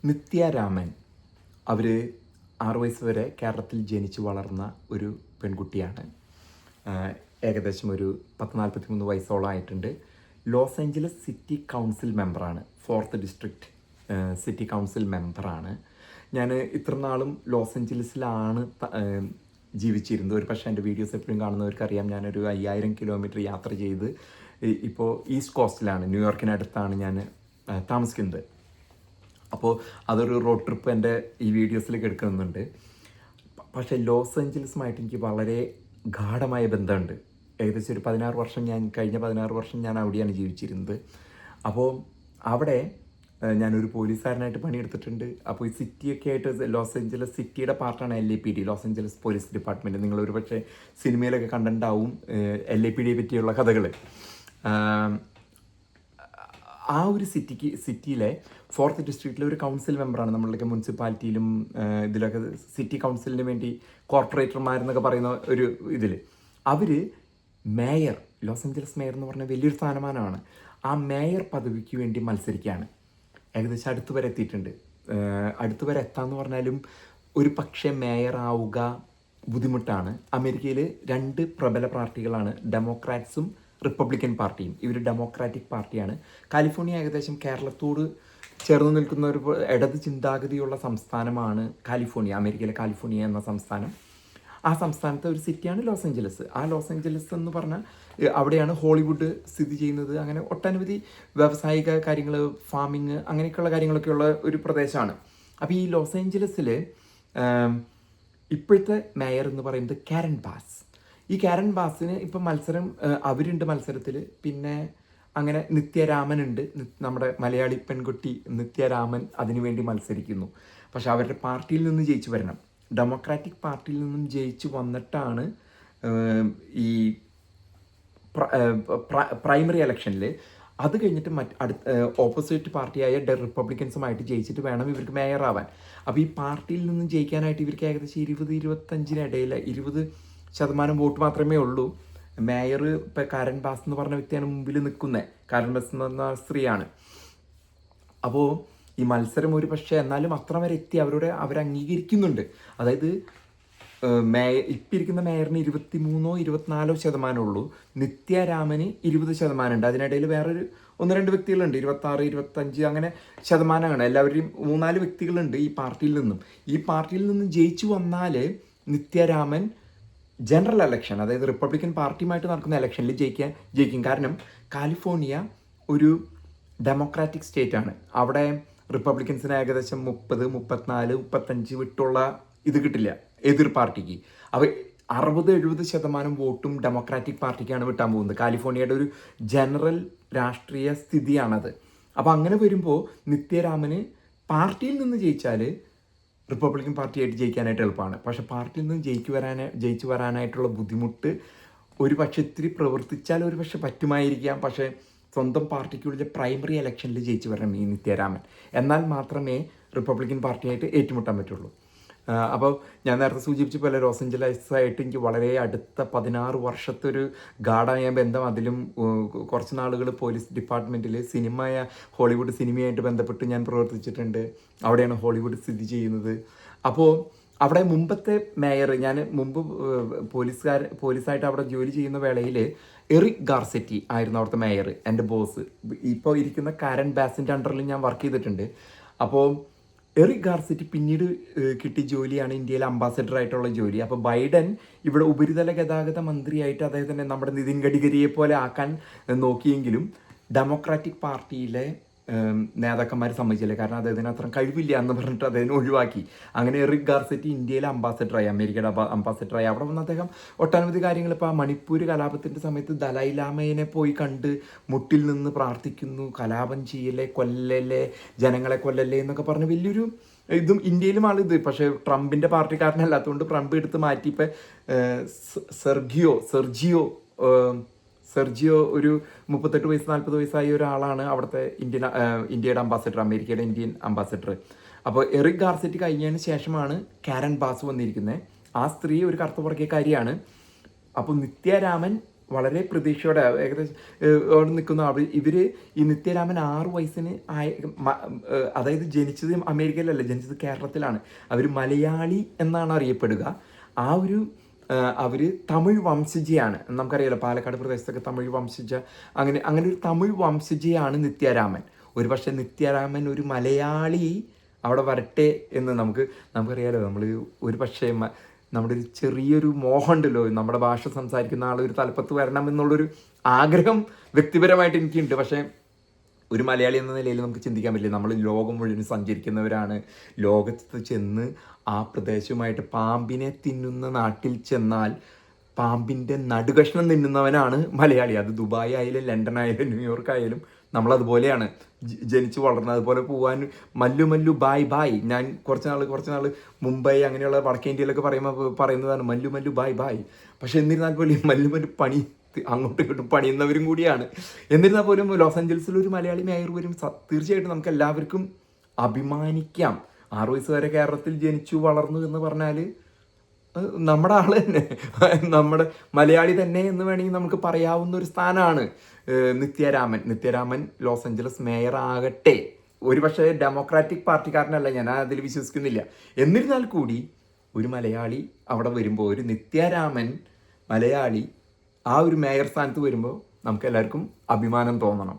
നിത്യരാമൻ അവർ 6 വയസ്സ് വരെ കേരളത്തിൽ ജനിച്ചു വളർന്ന ഒരു പെൺകുട്ടിയാണ്. ഏകദേശം ഒരു 40-43 വയസ്സോളം ആയിട്ടുണ്ട്. ലോസ് ഏഞ്ചലസ് സിറ്റി കൗൺസിൽ മെമ്പറാണ്, 4th ഡിസ്ട്രിക്റ്റ് സിറ്റി കൗൺസിൽ മെമ്പറാണ്. ഞാൻ ഇത്ര നാളും ലോസ് ഏഞ്ചലസിലാണ് ജീവിച്ചിരുന്നത്. ഒരു പക്ഷേ എൻ്റെ വീഡിയോസ് എപ്പോഴും കാണുന്നവർക്കറിയാം, ഞാനൊരു 5000 കിലോമീറ്റർ യാത്ര ചെയ്ത് ഇപ്പോൾ ഈസ്റ്റ് കോസ്റ്റിലാണ്, ന്യൂയോർക്കിനടുത്താണ് ഞാൻ താമസിക്കുന്നത്. അപ്പോൾ അതൊരു റോഡ് ട്രിപ്പ് എൻ്റെ ഈ വീഡിയോസിലേക്ക് എടുക്കുന്നുണ്ട്. പക്ഷേ ലോസ് ഏഞ്ചലസുമായിട്ട് എനിക്ക് വളരെ ഗാഢമായ ബന്ധമുണ്ട്. ഏകദേശം ഒരു 16 വർഷം കഴിഞ്ഞ 16 വർഷം ഞാൻ അവിടെയാണ് ജീവിച്ചിരുന്നത്. അപ്പോൾ അവിടെ ഞാനൊരു പോലീസുകാരനായിട്ട് പണിയെടുത്തിട്ടുണ്ട്. അപ്പോൾ ഈ സിറ്റിയൊക്കെ ആയിട്ട് ലോസ് ഏഞ്ചലസ് സിറ്റിയുടെ പാർട്ടാണ് LAPD, loss Angeles police department. നിങ്ങളൊരു പക്ഷേ സിനിമയിലൊക്കെ കണ്ടിട്ടുണ്ടാവും LAPDയെ പറ്റിയുള്ള കഥകൾ. ആ ഒരു സിറ്റിയിലെ 4th ഡിസ്ട്രിക്റ്റിലെ ഒരു കൗൺസിൽ മെമ്പറാണ്. നമ്മളുടെ മുനിസിപ്പാലിറ്റിയിലും ഇതിലൊക്കെ സിറ്റി കൗൺസിലിന് വേണ്ടി കോർപ്പറേറ്റർമാരെന്നൊക്കെ പറയുന്ന ഒരു ഇതിൽ അവർ മേയർ, ലോസ് ഏഞ്ചലസ് മേയർ എന്ന് പറഞ്ഞാൽ വലിയൊരു സ്ഥാനമാനമാണ്. ആ മേയർ പദവിക്ക് വേണ്ടി മത്സരിക്കുകയാണ്. ഏകദേശം അടുത്ത് വരെ എത്തിയിട്ടുണ്ട്. അടുത്ത് വരെ എത്താമെന്ന് പറഞ്ഞാലും ഒരു പക്ഷേ മേയർ ആവുക ബുദ്ധിമുട്ടാണ്. അമേരിക്കയിൽ 2 പ്രബല പാർട്ടികളാണ്, ഡെമോക്രാറ്റ്സും റിപ്പബ്ലിക്കൻ പാർട്ടിയും. ഇവർ ഡെമോക്രാറ്റിക് പാർട്ടിയാണ്. കാലിഫോർണിയ ഏകദേശം കേരളത്തോട് ചേർന്ന് നിൽക്കുന്ന ഒരു ഇടത് ചിന്താഗതിയുള്ള സംസ്ഥാനമാണ് കാലിഫോർണിയ, അമേരിക്കയിലെ കാലിഫോർണിയ എന്ന സംസ്ഥാനം. ആ സംസ്ഥാനത്തെ ഒരു സിറ്റിയാണ് ലോസ് ഏഞ്ചലസ്. ആ ലോസ് ഏഞ്ചലസ് എന്ന് പറഞ്ഞാൽ അവിടെയാണ് ഹോളിവുഡ് സ്ഥിതി ചെയ്യുന്നത്. അങ്ങനെ ഒട്ടനവധി വ്യാവസായിക കാര്യങ്ങൾ, ഫാമിങ്, അങ്ങനെയൊക്കെയുള്ള കാര്യങ്ങളൊക്കെയുള്ള ഒരു പ്രദേശമാണ്. അപ്പോൾ ഈ ലോസ് ഏഞ്ചലസിൽ ഇപ്പോഴത്തെ മേയർ എന്ന് പറയുന്നത് കാരൻ ബാസ്. ഈ കാരൻ ബാസിന് ഇപ്പം മത്സരം അവരുണ്ട് മത്സരത്തിൽ. പിന്നെ അങ്ങനെ നിത്യരാമനുണ്ട്, നമ്മുടെ മലയാളി പെൺകുട്ടി നിത്യരാമൻ അതിനുവേണ്ടി മത്സരിക്കുന്നു. പക്ഷെ അവരുടെ പാർട്ടിയിൽ നിന്ന് ജയിച്ചു വരണം. ഡെമോക്രാറ്റിക് പാർട്ടിയിൽ നിന്നും ജയിച്ചു വന്നിട്ടാണ് ഈ പ്രൈമറി ഇലക്ഷനിൽ, അത് കഴിഞ്ഞിട്ട് ഓപ്പോസിറ്റ് പാർട്ടിയായ റിപ്പബ്ലിക്കൻസുമായിട്ട് ജയിച്ചിട്ട് വേണം ഇവർക്ക് മേയർ ആവാൻ. അപ്പോൾ ഈ പാർട്ടിയിൽ നിന്നും ജയിക്കാനായിട്ട് ഇവർക്ക് ഏകദേശം 20-25 20% വോട്ട് മാത്രമേ ഉള്ളൂ. മേയർ ഇപ്പം കാരൻ ബാസ് എന്ന് പറഞ്ഞ വ്യക്തിയാണ് മുമ്പിൽ നിൽക്കുന്നത്. കാരൻ ബാസ് എന്ന് പറഞ്ഞ സ്ത്രീയാണ്. അപ്പോൾ ഈ മത്സരം ഒരു പക്ഷേ എന്നാലും അത്ര വരെ എത്തി അവർ അംഗീകരിക്കുന്നുണ്ട്. അതായത് ഇപ്പം ഇരിക്കുന്ന മേയറിന് 23-24% ഉള്ളൂ. നിത്യരാമന് 20% ഉണ്ട്. അതിനിടയിൽ വേറൊരു 1-2 വ്യക്തികളുണ്ട്, 26-25 അങ്ങനെ ശതമാനമാണ്. എല്ലാവരുടെയും 3-4 വ്യക്തികളുണ്ട് ഈ പാർട്ടിയിൽ നിന്നും. ഈ പാർട്ടിയിൽ നിന്നും ജയിച്ചു വന്നാൽ നിത്യരാമൻ ജനറൽ ഇലക്ഷൻ, അതായത് റിപ്പബ്ലിക്കൻ പാർട്ടിയുമായിട്ട് നടക്കുന്ന ഇലക്ഷനിൽ ജയിക്കും. കാരണം കാലിഫോർണിയ ഒരു ഡെമോക്രാറ്റിക് സ്റ്റേറ്റ് ആണ്. അവിടെ റിപ്പബ്ലിക്കൻസിന് ഏകദേശം 30-34-35 വിട്ടുള്ള ഇത് കിട്ടില്ല എതിർ പാർട്ടിക്ക്. അപ്പോൾ 60-70% വോട്ടും ഡെമോക്രാറ്റിക് പാർട്ടിക്കാണ് വിട്ടാൻ പോകുന്നത്. കാലിഫോർണിയയുടെ ഒരു ജനറൽ രാഷ്ട്രീയ സ്ഥിതിയാണത്. അപ്പോൾ അങ്ങനെ വരുമ്പോൾ നിത്യരാമന് പാർട്ടിയിൽ നിന്ന് ജയിച്ചാൽ റിപ്പബ്ലിക്കൻ പാർട്ടിയായിട്ട് ജയിക്കാനായിട്ട് എളുപ്പമാണ്. പക്ഷേ പാർട്ടിയിൽ നിന്ന് ജയിച്ചു വരാനായിട്ടുള്ള ബുദ്ധിമുട്ട് ഒരു പക്ഷേ ഇത്തിരി പ്രവർത്തിച്ചാൽ ഒരു പക്ഷേ പറ്റുമായിരിക്കാം. പക്ഷേ സ്വന്തം പാർട്ടിക്കുള്ളിലെ പ്രൈമറി ഇലക്ഷനിൽ ജയിച്ചു വരണം ഈ നിത്യരാമൻ. എന്നാൽ മാത്രമേ റിപ്പബ്ലിക്കൻ പാർട്ടിയായിട്ട് ഏറ്റുമുട്ടാൻ പറ്റുള്ളൂ. അപ്പോൾ ഞാൻ നേരത്തെ സൂചിപ്പിച്ച പോലെ ലോസ് ഏഞ്ചലസായിട്ട് എനിക്ക് വളരെ അടുത്ത 16 വർഷത്തെ ഒരു ഗാഢമായ ബന്ധം. അതിലും കുറച്ച് നാളുകൾ പോലീസ് ഡിപ്പാർട്ട്മെൻറ്റിൽ ഹോളിവുഡ് സിനിമയായിട്ട് ബന്ധപ്പെട്ട് ഞാൻ പ്രവർത്തിച്ചിട്ടുണ്ട്. അവിടെയാണ് ഹോളിവുഡ് സ്ഥിതി ചെയ്യുന്നത്. അപ്പോൾ അവിടെ മുമ്പത്തെ മേയർ, ഞാൻ മുമ്പ് പോലീസായിട്ട് അവിടെ ജോലി ചെയ്യുന്ന വേളയിൽ എറിക് ഗാർസെറ്റി ആയിരുന്നു അവിടുത്തെ മേയർ, എൻ്റെ ബോസ്. ഇപ്പോൾ ഇരിക്കുന്ന കാരൻ ബാസിൻ്റെ അണ്ടറിൽ ഞാൻ വർക്ക് ചെയ്തിട്ടുണ്ട്. അപ്പോൾ എറിക് ഗാർസെറ്റി പിന്നീട് കിട്ടിയ ജോലിയാണ് ഇന്ത്യയിലെ അംബാസഡർ ആയിട്ടുള്ള ജോലി. അപ്പോൾ ബൈഡൻ ഇവിടെ ഉപരിതല ഗതാഗത മന്ത്രിയായിട്ട് അദ്ദേഹത്തിനെ നമ്മുടെ നിതിൻ ഗഡ്കരിയെ പോലെ ആക്കാൻ നോക്കിയെങ്കിലും ഡെമോക്രാറ്റിക് പാർട്ടിയിലെ നേതാക്കന്മാർ സമ്മതിച്ചില്ല. കാരണം അദ്ദേഹത്തിന് അത്ര കഴിവില്ല എന്ന് പറഞ്ഞിട്ട് അദ്ദേഹം ഒഴിവാക്കി. അങ്ങനെ എറിക് ഗാർസെറ്റി ഇന്ത്യയിലെ അംബാസഡറായി, അമേരിക്കയുടെ അംബാസഡറായി. അവിടെ വന്ന് അദ്ദേഹം ഒട്ടനവധി കാര്യങ്ങൾ, ഇപ്പോൾ മണിപ്പൂർ കലാപത്തിൻ്റെ സമയത്ത് ദലൈ ലാമയെ പോയി കണ്ട് മുട്ടിൽ നിന്ന് പ്രാർത്ഥിക്കുന്നു, കലാപം ചെയ്യല്ലേ, കൊല്ലല്ലേ, ജനങ്ങളെ കൊല്ലല്ലേ എന്നൊക്കെ പറഞ്ഞ് വലിയൊരു ഇതും ഇന്ത്യയിലും ആളിത്. പക്ഷേ ട്രംപിൻ്റെ പാർട്ടിക്കാരനല്ലാത്തതുകൊണ്ട് ട്രംപ് എടുത്ത് മാറ്റി. ഇപ്പം സെർജിയോ ഒരു 38-40 വയസ്സായ ഒരാളാണ് അവിടുത്തെ ഇന്ത്യയുടെ അംബാസഡർ, അമേരിക്കയുടെ ഇന്ത്യൻ അംബാസഡർ. അപ്പോൾ എറിക് ഗാർസെറ്റി കഴിഞ്ഞതിന് ശേഷമാണ് കാരൻ ബാസ് വന്നിരിക്കുന്നത്. ആ സ്ത്രീ ഒരു കറുത്ത വർഗ്ഗക്കാരിയാണ്. അപ്പോൾ നിത്യരാമൻ വളരെ പ്രതീക്ഷയോടെ ഏകദേശം അവിടെ നിൽക്കുന്ന ആൾ ഇവർ ഈ നിത്യരാമൻ 6 വയസ്സിന് അതായത് ജനിച്ചത് അമേരിക്കയിലല്ല, ജനിച്ചത് കേരളത്തിലാണ്. അവർ മലയാളി എന്നാണ് അറിയപ്പെടുക. ആ ഒരു അവർ തമിഴ് വംശജയാണ്. നമുക്കറിയാലോ പാലക്കാട് പ്രദേശത്തൊക്കെ തമിഴ് വംശജ, അങ്ങനെ ഒരു തമിഴ് വംശജയാണ് നിത്യരാമൻ. ഒരു പക്ഷേ നിത്യരാമൻ ഒരു മലയാളി അവിടെ വരട്ടെ എന്ന് നമുക്കറിയാലോ. നമ്മൾ ഒരു പക്ഷേ നമ്മുടെ ഒരു ചെറിയൊരു മോഹം ഉണ്ടല്ലോ, നമ്മുടെ ഭാഷ സംസാരിക്കുന്ന ആൾ ഒരു തലപ്പത്ത് വരണം എന്നുള്ളൊരു ആഗ്രഹം വ്യക്തിപരമായിട്ട് എനിക്കുണ്ട്. പക്ഷേ ഒരു മലയാളി എന്ന നിലയിൽ നമുക്ക് ചിന്തിക്കാൻ പറ്റില്ല. നമ്മൾ ലോകം മുഴുവൻ സഞ്ചരിക്കുന്നവരാണ്. ലോകത്ത് ചെന്ന് ആ പ്രദേശവുമായിട്ട് പാമ്പിനെ തിന്നുന്ന നാട്ടിൽ ചെന്നാൽ പാമ്പിൻ്റെ നടുകഷ്ണം തിന്നുന്നവനാണ് മലയാളി. അത് ദുബായ് ആയാലും ലണ്ടൻ ആയാലും ന്യൂയോർക്ക് ആയാലും നമ്മളതുപോലെയാണ് ജനിച്ച് വളർന്നത്. അതുപോലെ പോകാൻ മല്ലു ബായ് ബായ്. ഞാൻ കുറച്ച് നാൾ മുംബൈ അങ്ങനെയുള്ള വടക്കേ ഇന്ത്യയിലൊക്കെ പറയുന്നതാണ് മല്ലു ബായ് ബായ്. പക്ഷെ എന്നിരുന്നാൽ പോലും മല്ലു പണി അങ്ങോട്ടും ഇങ്ങോട്ടും പണിയുന്നവരും കൂടിയാണ്. എന്നിരുന്നാൽ പോലും ലോസ് ആഞ്ചൽസിൽ ഒരു മലയാളി മേയർ വരും. തീർച്ചയായിട്ടും നമുക്ക് എല്ലാവർക്കും അഭിമാനിക്കാം. 6 വയസ്സ് വരെ കേരളത്തിൽ ജനിച്ചു വളർന്നു എന്ന് പറഞ്ഞാൽ നമ്മുടെ ആൾ തന്നെ, നമ്മുടെ മലയാളി തന്നെ എന്ന് വേണമെങ്കിൽ നമുക്ക് പറയാവുന്ന ഒരു സ്ഥാനമാണ് നിത്യരാമൻ ലോസ് ആഞ്ചലസ് മേയർ ആകട്ടെ. ഒരുപക്ഷെ ഡെമോക്രാറ്റിക് പാർട്ടിക്കാരനല്ല, ഞാൻ അതിൽ വിശ്വസിക്കുന്നില്ല. എന്നിരുന്നാൽ കൂടി ഒരു മലയാളി അവിടെ വരുമ്പോൾ, ഒരു നിത്യരാമൻ മലയാളി ആ ഒരു മേയർ സ്ഥാനത്ത് വരുമ്പോൾ നമുക്ക് എല്ലാവർക്കും അഭിമാനം തോന്നണം.